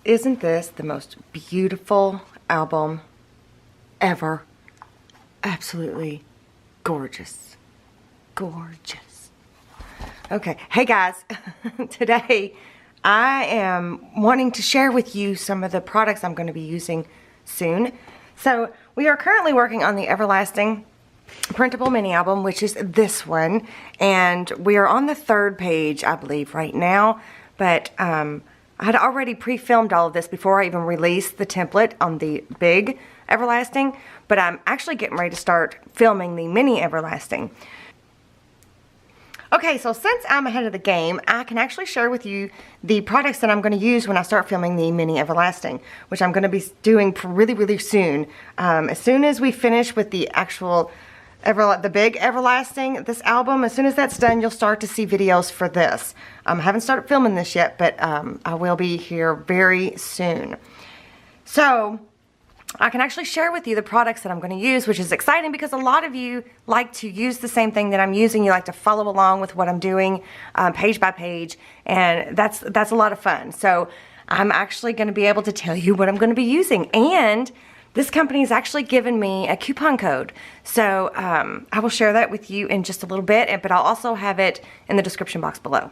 Isn't this the most beautiful album ever? Absolutely gorgeous. Gorgeous. Okay, hey guys, today I am wanting to share with you some of the products I'm going to be using soon. So we are currently working on the Everlasting printable mini album, which is this one, and we are on the 3rd page, I believe, right now, but I had already pre-filmed all of this before I even released the template on the big Everlasting, but I'm actually getting ready to start filming the mini Everlasting. Okay, so since I'm ahead of the game, I can actually share with you the products that I'm going to use when I start filming the mini Everlasting, which I'm going to be doing really soon. As soon as we finish with the actual the big Everlasting, this album, as soon as that's done, you'll start to see videos for this. I haven't started filming this yet, but I will be here very soon. So I can actually share with you the products that I'm going to use, which is exciting because a lot of you like to use the same thing that I'm using. You like to follow along with what I'm doing page by page, and that's a lot of fun. So I'm actually going to be able to tell you what I'm going to be using, and this company has actually given me a coupon code. So I will share that with you in just a little bit, but I'll also have it in the description box below.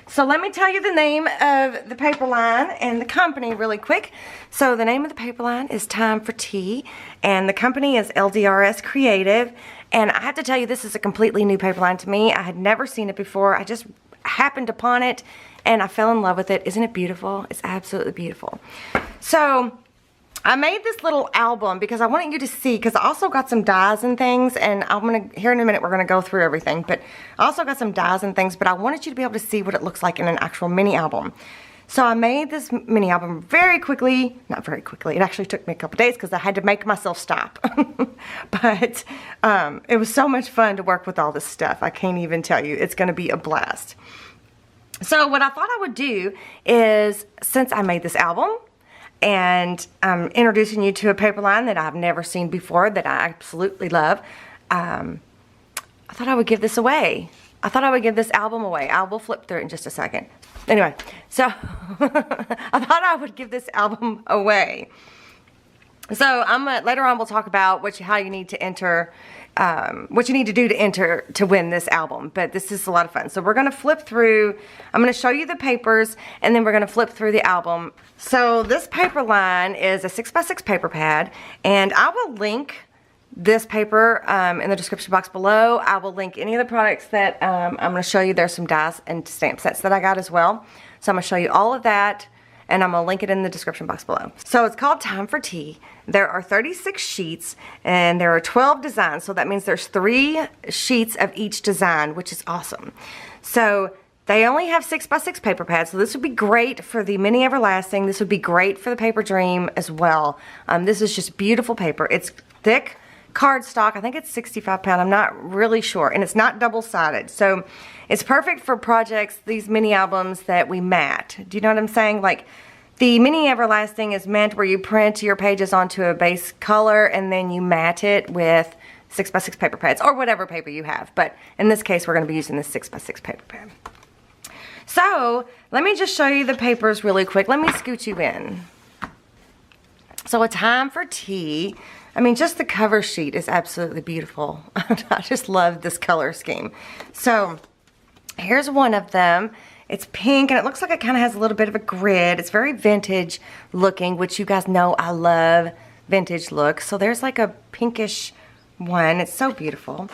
So let me tell you the name of the paper line and the company really quick. So the name of the paper line is Time for Tea, and the company is LDRS Creative. And I have to tell you, this is a completely new paper line to me. I had never seen it before. I just happened upon it and I fell in love with it. Isn't it beautiful? It's absolutely beautiful. So I made this little album because I wanted you to see, because I also got some dies and things, and I'm going to, here in a minute, we're going to go through everything, but I also got some dies and things, but I wanted you to be able to see what it looks like in an actual mini album. So I made this mini album very quickly, not very quickly, it actually took me a couple days because I had to make myself stop. But it was so much fun to work with all this stuff. I can't even tell you. It's going to be a blast. So what I thought I would do is, since I made this album, and I'm introducing you to a paper line that I've never seen before that I absolutely love, I thought I would give this away. I thought I would give this album away. I will flip through it in just a second. Anyway, so I thought I would give this album away. So later on we'll talk about how you need to enter, what you need to do to enter to win this album. But this is a lot of fun. So we're going to flip through. I'm going to show you the papers, and then we're going to flip through the album. So this paper line is a 6x6 paper pad, and I will link this paper in the description box below. I will link any of the products that I'm going to show you. There's some dies and stamp sets that I got as well. So I'm going to show you all of that, and I'm going to link it in the description box below. So it's called Time for Tea. There are 36 sheets, and there are 12 designs, so that means there's 3 sheets of each design, which is awesome. So they only have 6x6 paper pads, so this would be great for the mini Everlasting. This would be great for the Paper Dream as well. This is just beautiful paper. It's thick cardstock. I think it's 65 pound. I'm not really sure, and it's not double-sided, so it's perfect for projects, these mini albums that we mat. Do you know what I'm saying? Like, the mini Everlasting is meant where you print your pages onto a base color and then you mat it with 6x6 paper pads or whatever paper you have. But in this case, we're going to be using this 6x6 paper pad. So let me just show you the papers really quick. Let me scoot you in. So A Time for Tea. I mean, just the cover sheet is absolutely beautiful. I just love this color scheme. So here's one of them. It's pink, and it looks like it kind of has a little bit of a grid. It's very vintage looking, which you guys know I love vintage looks. So there's like a pinkish one. It's so beautiful.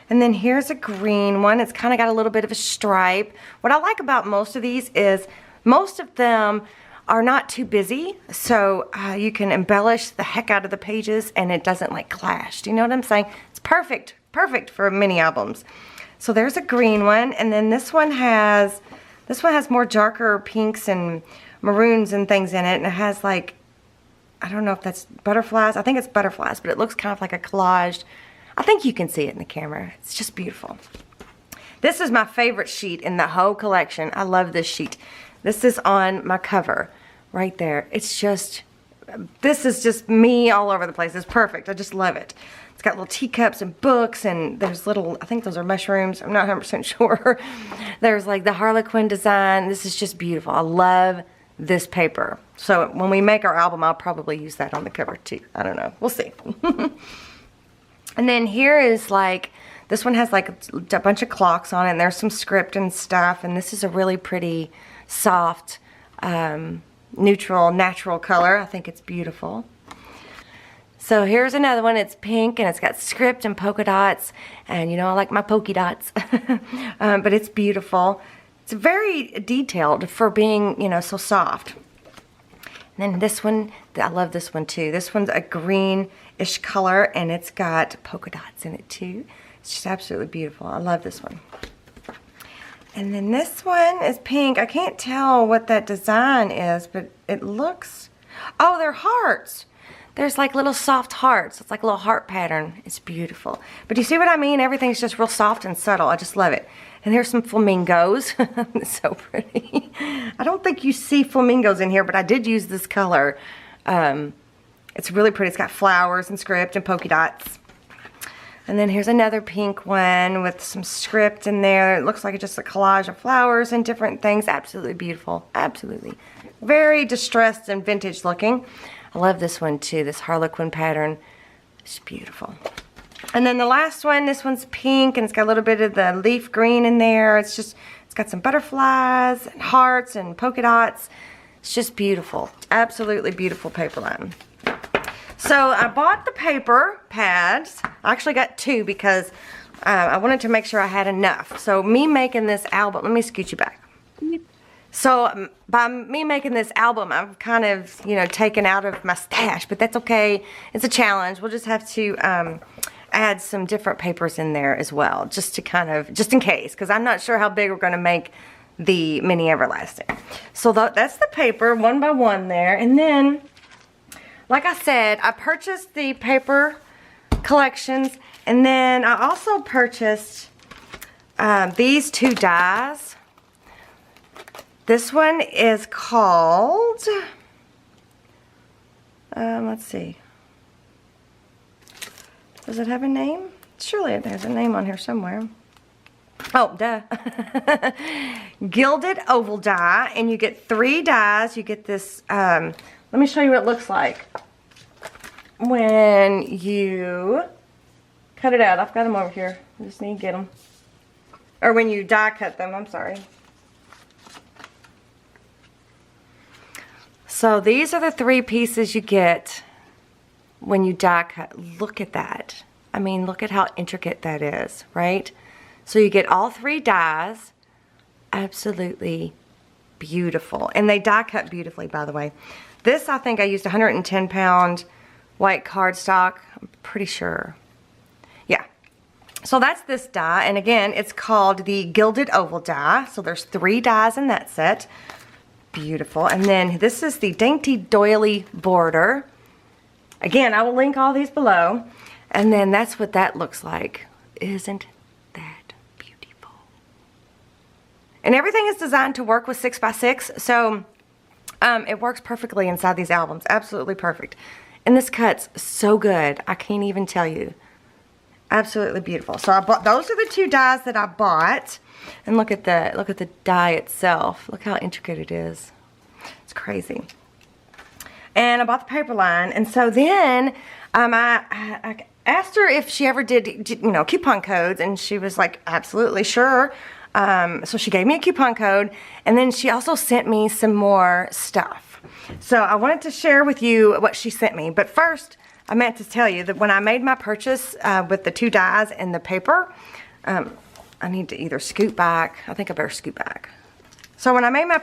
And then here's a green one. It's kind of got a little bit of a stripe. What I like about most of these is most of them are not too busy, so you can embellish the heck out of the pages and it doesn't like clash. Do you know what I'm saying? It's perfect for mini albums. So there's a green one, and then this one has more darker pinks and maroons and things in it, and it has like, I don't know if that's butterflies. I think it's butterflies, but it looks kind of like a collage. I think you can see it in the camera. It's just beautiful. This is my favorite sheet in the whole collection. I love this sheet. This is on my cover right there. It's just, this is just me all over the place. It's perfect. I just love it. It's got little teacups and books, and there's little, I think those are mushrooms. I'm not 100% sure. There's like the Harlequin design. This is just beautiful. I love this paper. So when we make our album, I'll probably use that on the cover too. I don't know. We'll see. And then here is like, this one has like a bunch of clocks on it, and there's some script and stuff, and this is a really pretty, soft, neutral, natural color. I think it's beautiful. So here's another one. It's pink, and it's got script and polka dots, and you know I like my polka dots. But it's beautiful. It's very detailed for being, you know, so soft. And then this one, I love this one too. This one's a greenish color, and it's got polka dots in it too. It's just absolutely beautiful. I love this one. And then this one is pink. I can't tell what that design is, but it looks, oh, they're hearts. There's like little soft hearts. It's like a little heart pattern. It's beautiful. But you see what I mean? Everything's just real soft and subtle. I just love it. And here's some flamingos. It's so pretty. I don't think you see flamingos in here, but I did use this color. It's really pretty. It's got flowers and script and polka dots. And then here's another pink one with some script in there. It looks like it's just a collage of flowers and different things. Absolutely beautiful. Absolutely. Very distressed and vintage looking. I love this one too, this harlequin pattern. It's beautiful. And then the last one, this one's pink, and it's got a little bit of the leaf green in there. It's got some butterflies and hearts and polka dots. It's just beautiful. Absolutely beautiful paper line. So I bought the paper pads. I actually got two because I wanted to make sure I had enough. So me making this album, let me scoot you back. So by me making this album, I've kind of, you know, taken out of my stash, but that's okay. It's a challenge. We'll just have to add some different papers in there as well, just to kind of, just in case, because I'm not sure how big we're going to make the mini everlasting. So that's the paper, one by one there. And then, like I said, I purchased the paper collections, and then I also purchased these two dies. This one is called, let's see. Does it have a name? Surely there's a name on here somewhere. Oh, duh. Gilded oval die, and you get 3 dies. You get this, let me show you what it looks like when you cut it out. I've got them over here. I just need to get them. Or when you die cut them, I'm sorry. So these are the 3 pieces you get when you die cut. Look at that. I mean, look at how intricate that is, right? So you get all 3 dies. Absolutely beautiful. And they die cut beautifully, by the way. This, I think I used 110 pound white cardstock. I'm pretty sure. Yeah. So that's this die. And again, it's called the Gilded Oval die. So there's 3 dies in that set. Beautiful. And then this is the Dainty Doily Border. Again, I will link all these below. And then that's what that looks like. Isn't that beautiful? And everything is designed to work with 6x6. So it works perfectly inside these albums. Absolutely perfect. And this cuts so good. I can't even tell you. Absolutely beautiful. So I bought, those are the 2 dies that I bought. And look at the die itself. Look how intricate it is. It's crazy. And I bought the paper line. And so then I asked her if she ever did, you know, coupon codes, and she was like, absolutely sure. So she gave me a coupon code, and then she also sent me some more stuff. So I wanted to share with you what she sent me. But first, I meant to tell you that when I made my purchase with the 2 dies and the paper, I need to either scoot back. I think I better scoot back. So when I made my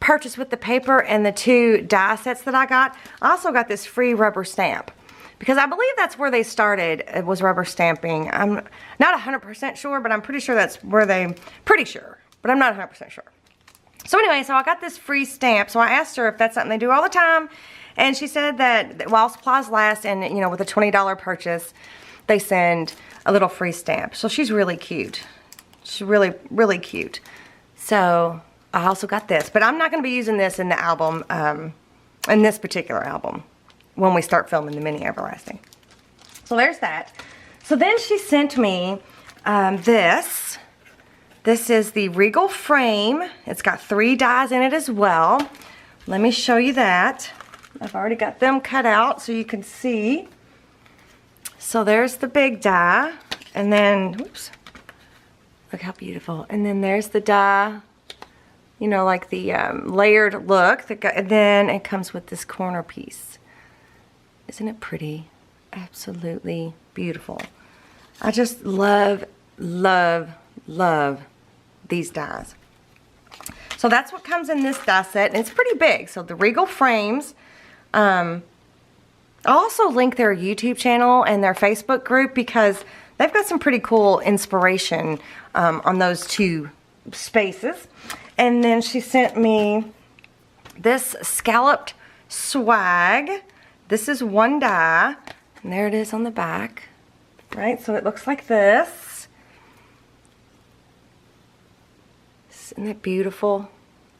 purchase with the paper and the 2 die sets that I got, I also got this free rubber stamp. Because I believe that's where they started, it was rubber stamping. I'm not 100% sure, but I'm pretty sure that's where they, pretty sure, but I'm not 100% sure. So anyway, so I got this free stamp. So I asked her if that's something they do all the time. And she said that while supplies last, and you know, with a $20 purchase, they send a little free stamp. So she's really cute. She's really, really cute. So I also got this, but I'm not going to be using this in the album, in this particular album, when we start filming the mini everlasting. So there's that. So then she sent me this. This is the Regal frame. It's got 3 dies in it as well. let me show you that. I've already got them cut out so you can see. So there's the big die, and then, oops, look how beautiful. And then there's the die, you know, like the layered look. And then it comes with this corner piece. Isn't it pretty? Absolutely beautiful. I just love, love, love these dies. So that's what comes in this die set, and it's pretty big. So the Regal frames. I'll also link their YouTube channel and their Facebook group because they've got some pretty cool inspiration on those two spaces. And then she sent me this scalloped swag. This is one die, and there it is on the back, right? So it looks like this. Isn't it beautiful?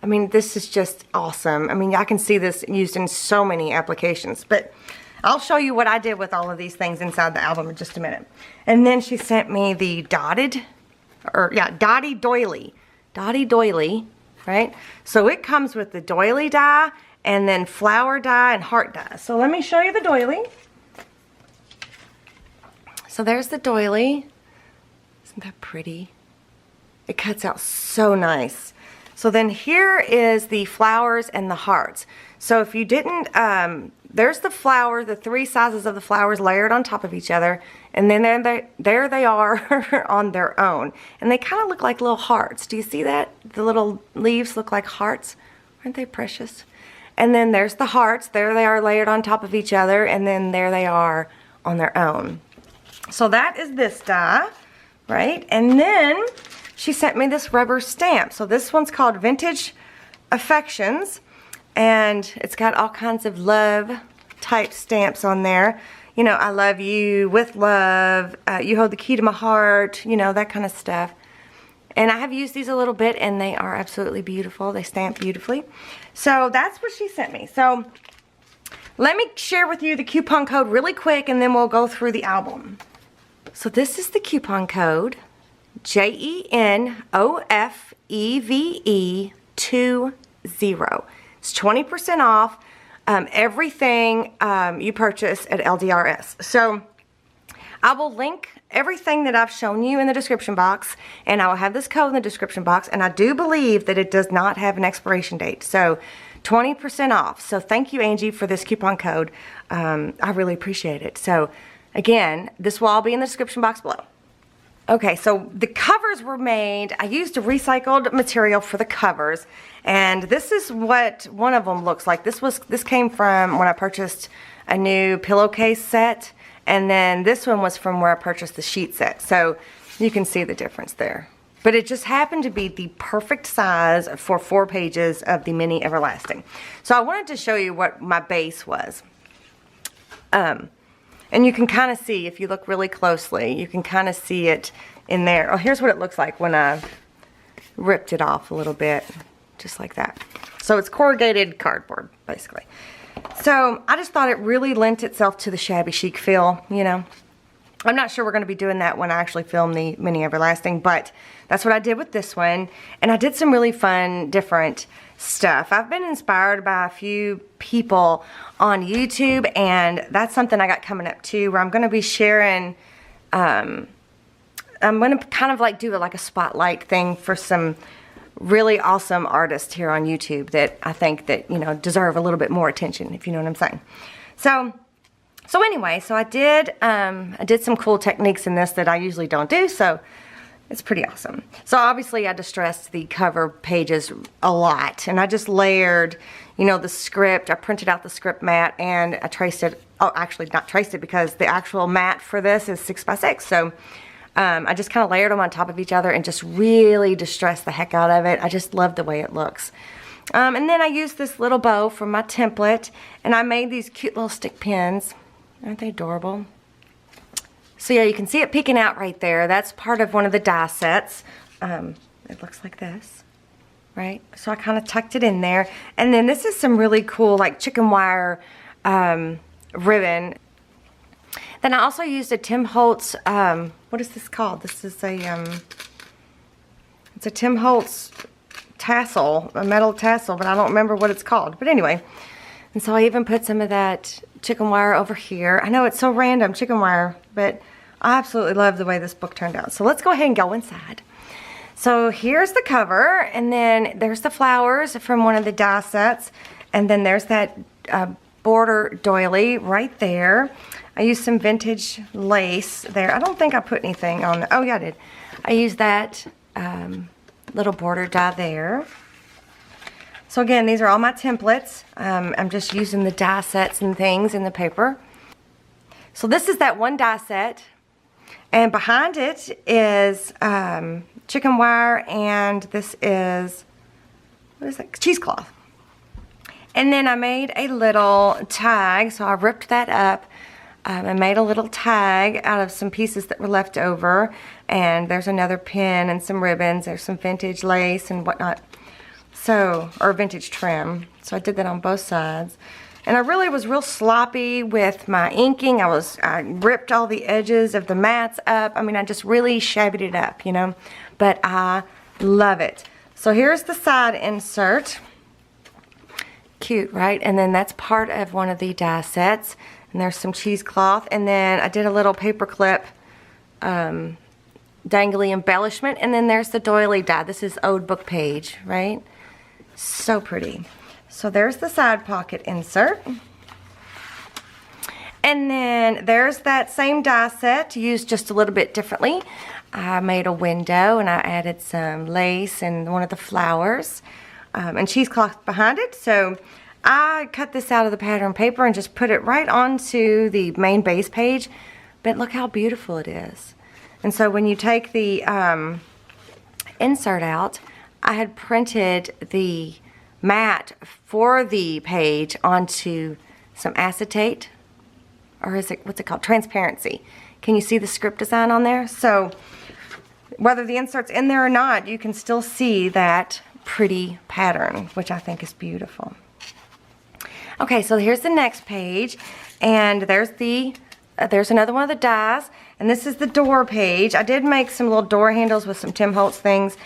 I mean, this is just awesome. I mean, I can see this used in so many applications, but I'll show you what I did with all of these things inside the album in just a minute. And then she sent me the dotty doily. Dotty doily, right? So it comes with the doily die and then flower die and heart die. So let me show you the doily. So there's the doily. Isn't that pretty? It cuts out so nice. So then here is the flowers and the hearts. So if you didn't, there's the flower, the three sizes of the flowers layered on top of each other, and then there they are on their own. And they kind of look like little hearts. Do you see that? The little leaves look like hearts. Aren't they precious? And then there's the hearts. There they are layered on top of each other, and then there they are on their own. So that is this die, right? And then she sent me this rubber stamp. So this one's called Vintage Affections, and it's got all kinds of love type stamps on there. You know, I love you, with love, you hold the key to my heart, you know, that kind of stuff. And I have used these a little bit, and they are absolutely beautiful. They stamp beautifully. So that's what she sent me. So let me share with you the coupon code really quick, and then we'll go through the album. So this is the coupon code. JENOFEVE 20. It's 20% off everything you purchase at LDRS. So I will link everything that I've shown you in the description box, and I will have this code in the description box, and I do believe that it does not have an expiration date. So 20% off. So thank you, Angie, for this coupon code. I really appreciate it. So again, this will all be in the description box below. Okay, so the covers were made. I used a recycled material for the covers, and this is what one of them looks like. This came from when I purchased a new pillowcase set, and then this one was from where I purchased the sheet set. So you can see the difference there. But it just happened to be the perfect size for 4 pages of the Mini Everlasting. So I wanted to show you what my base was. And you can kind of see, if you look really closely, you can kind of see it in there. Oh, here's what it looks like when I ripped it off a little bit, just like that. So it's corrugated cardboard, basically. So I just thought it really lent itself to the shabby chic feel, you know. I'm not sure we're going to be doing that when I actually film the Mini Everlasting, but that's what I did with this one. And I did some really fun, different stuff. I've been inspired by a few people on YouTube, and that's something I got coming up too, where I'm going to be sharing, I'm going to kind of like do like a spotlight thing for some really awesome artists here on YouTube that I think that, you know, deserve a little bit more attention, if you know what I'm saying. So anyway, so I did some cool techniques in this that I usually don't do, so it's pretty awesome. So obviously I distressed the cover pages a lot, and I just layered, you know, the script. I printed out the script mat, and I traced it. Oh, actually not traced it, because the actual mat for this is 6x6. So I just kind of layered them on top of each other and just really distressed the heck out of it. I just love the way it looks. And then I used this little bow from my template, and I made these cute little stick pins. Aren't they adorable? So yeah, you can see it peeking out right there. That's part of one of the die sets. It looks like this, right? So I kind of tucked it in there. And then this is some really cool, like, chicken wire ribbon. Then I also used a Tim Holtz, what is this called? This is a, it's a Tim Holtz tassel, a metal tassel, but I don't remember what it's called. But anyway, and so I even put some of that chicken wire over here. I know it's so random, chicken wire, but I absolutely love the way this book turned out. So let's go ahead and go inside. So here's the cover, and then there's the flowers from one of the die sets, and then there's that border doily right there. I used some vintage lace there. I don't think I put anything on. Oh yeah, I did. I used that little border die there. So again, these are all my templates. I'm just using the die sets and things in the paper. So this is that one die set, and behind it is chicken wire, and this is, what is that, cheesecloth. And then I made a little tag, so I ripped that up. I made a little tag out of some pieces that were left over, and there's another pin and some ribbons. There's some vintage lace and whatnot, so, or vintage trim. So I did that on both sides. And I really was real sloppy with my inking. I ripped all the edges of the mats up. I mean, I just really shabbied it up, you know. But I love it. So here's the side insert. Cute, right? And then that's part of one of the die sets. And there's some cheesecloth. And then I did a little paper clip dangly embellishment. And then there's the doily die. This is Old Book Page, right? So pretty. So there's the side pocket insert. And then there's that same die set used just a little bit differently. I made a window and I added some lace and one of the flowers and cheesecloth behind it. So I cut this out of the pattern paper and just put it right onto the main base page. But look how beautiful it is. And so when you take the insert out, I had printed the mat for the page onto some acetate, or is it, what's it called, transparency. Can you see the script design on there? So whether the insert's in there or not, you can still see that pretty pattern, which I think is beautiful. Okay, so here's the next page, and there's another one of the dies, and this is the door page. I did make some little door handles with some Tim Holtz things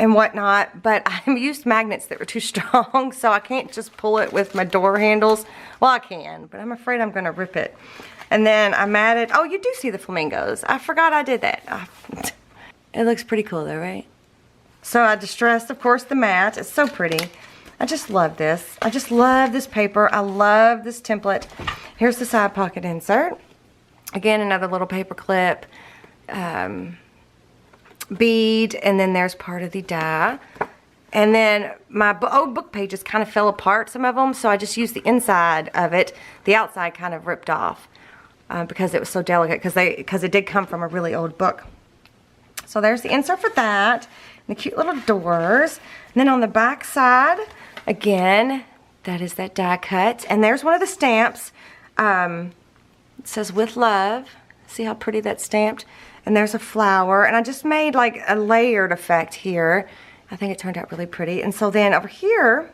and whatnot, but I used magnets that were too strong, so I can't just pull it with my door handles. Well, I can, but I'm afraid I'm going to rip it. And then I matted, oh, you do see the flamingos. I forgot I did that. It looks pretty cool though, right? So I distressed, of course, the mat. It's so pretty. I just love this. I just love this paper. I love this template. Here's the side pocket insert. Again, another little paper clip. Bead, and then there's part of the die. And then my old book pages kind of fell apart, some of them, so I just used the inside of it. The outside kind of ripped off because it was so delicate, because it did come from a really old book. So there's the insert for that, and the cute little doors. And then on the back side, again, that is that die cut. And there's one of the stamps. It says "With Love." See how pretty that's stamped? And there's a flower, and I just made like a layered effect here. I think it turned out really pretty. And so then over here,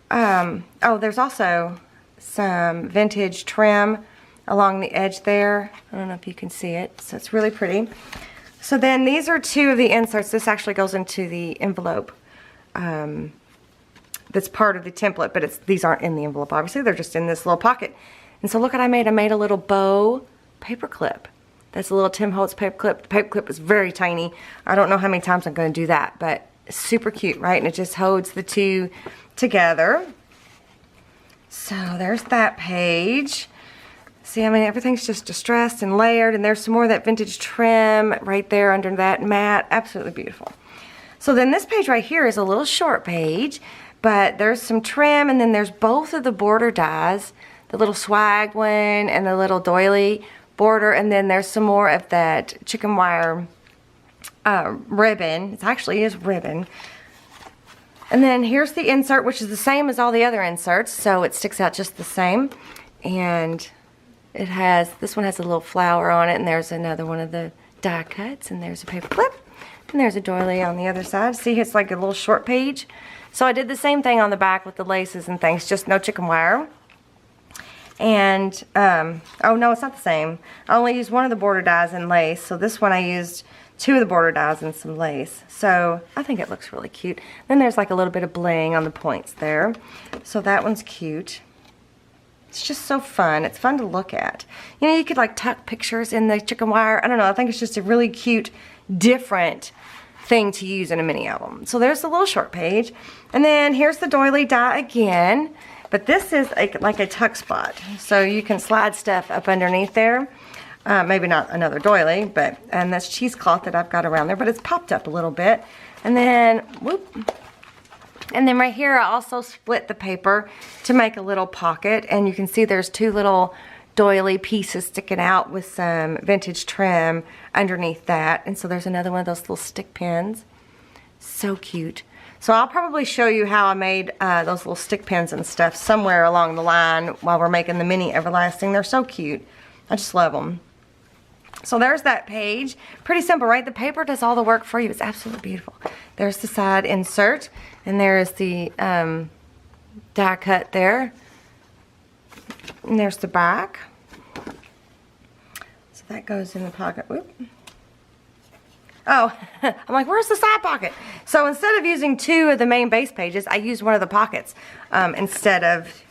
oh, there's also some vintage trim along the edge there. I don't know if you can see it, so it's really pretty. So then these are two of the inserts. This actually goes into the envelope. That's part of the template, but these aren't in the envelope, obviously. They're just in this little pocket. And so look what I made. I made a little bow paper clip. That's a little Tim Holtz paper clip. The paper clip is very tiny. I don't know how many times I'm going to do that, but it's super cute, right? And it just holds the two together. So there's that page. See, I mean, everything's just distressed and layered, and there's some more of that vintage trim right there under that mat. Absolutely beautiful. So then this page right here is a little short page, but there's some trim, and then there's both of the border dies, the little swag one and the little doily border, and then there's some more of that chicken wire ribbon. It actually is ribbon. And then here's the insert, which is the same as all the other inserts, so it sticks out just the same. And it has, this one has a little flower on it, and there's another one of the die cuts, and there's a paper clip, and there's a doily on the other side. See, it's like a little short page. So I did the same thing on the back with the laces and things, just no chicken wire. And, oh no, it's not the same. I only used one of the border dies in lace, so this one I used two of the border dies and some lace. So I think it looks really cute. Then there's like a little bit of bling on the points there. So that one's cute. It's just so fun. It's fun to look at. You know, you could like tuck pictures in the chicken wire. I don't know. I think it's just a really cute, different thing to use in a mini album. So there's the little short page. And then here's the doily die again. But this is like a tuck spot. So you can slide stuff up underneath there. Maybe not another doily, but, and that's cheesecloth that I've got around there, but it's popped up a little bit. And then, whoop. And then right here, I also split the paper to make a little pocket. And you can see there's two little doily pieces sticking out with some vintage trim underneath that. And so there's another one of those little stick pins. So cute. So I'll probably show you how I made those little stick pins and stuff somewhere along the line while we're making the mini everlasting. They're so cute. I just love them. So there's that page. Pretty simple, right? The paper does all the work for you. It's absolutely beautiful. There's the side insert, and there is the die cut there. And there's the back. So that goes in the pocket. Whoop. Oh, I'm like, where's the side pocket? So instead of using two of the main base pages, I used one of the pockets instead of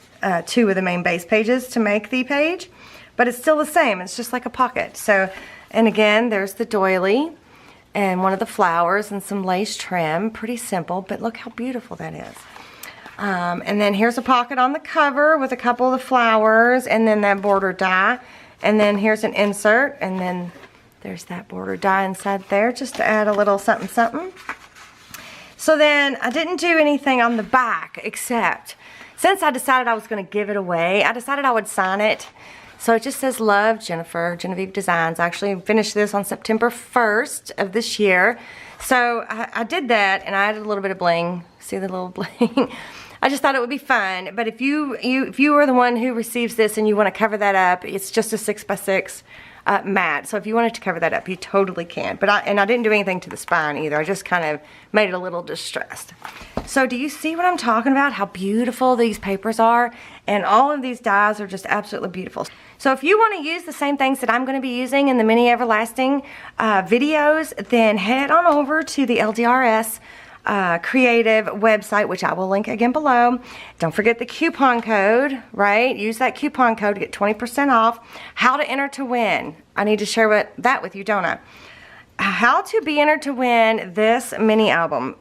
two of the main base pages to make the page. But it's still the same. It's just like a pocket. So, and again, there's the doily and one of the flowers and some lace trim. Pretty simple, but look how beautiful that is. And then here's a pocket on the cover with a couple of the flowers and then that border die. And then here's an insert, and then there's that border die inside there just to add a little something something. So then I didn't do anything on the back except since I decided I was going to give it away, I decided I would sign it. So it just says, Love, Jennifer, Genevieve Designs. I actually finished this on September 1st of this year. So I did that, and I added a little bit of bling. See the little bling? I just thought it would be fun. But if you are the one who receives this and you want to cover that up, it's just a 6x6 mat. So if you wanted to cover that up, you totally can. But I didn't do anything to the spine either. I just kind of made it a little distressed. So do you see what I'm talking about? How beautiful these papers are? And all of these dies are just absolutely beautiful. So if you want to use the same things that I'm going to be using in the mini everlasting videos, then head on over to the LDRS creative website, which I will link again below. Don't forget the coupon code, right? Use that coupon code to get 20% off. How to enter to win. I need to share that with you, don't I? How to be entered to win this mini album.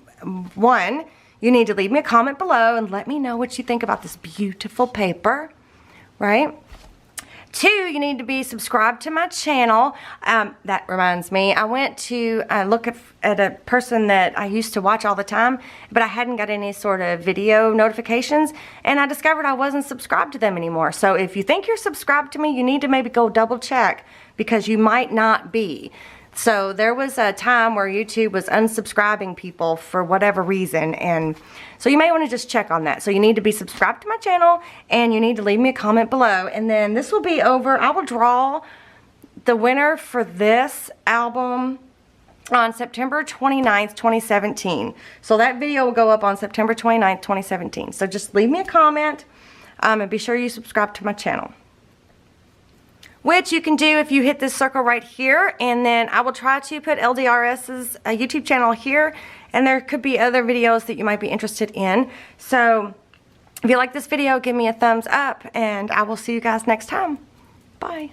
1, you need to leave me a comment below and let me know what you think about this beautiful paper, right? 2, you need to be subscribed to my channel. That reminds me, I went to look at a person that I used to watch all the time, but I hadn't got any sort of video notifications, and I discovered I wasn't subscribed to them anymore. So if you think you're subscribed to me, you need to maybe go double check, because you might not be. So there was a time where YouTube was unsubscribing people for whatever reason, and so you may want to just check on that. So you need to be subscribed to my channel, and you need to leave me a comment below, and then this will be over. I will draw the winner for this album on September 29th, 2017. So that video will go up on September 29th, 2017. So just leave me a comment, and be sure you subscribe to my channel, which you can do if you hit this circle right here. And then I will try to put LDRS's YouTube channel here, and there could be other videos that you might be interested in. So if you like this video, give me a thumbs up, and I will see you guys next time. Bye.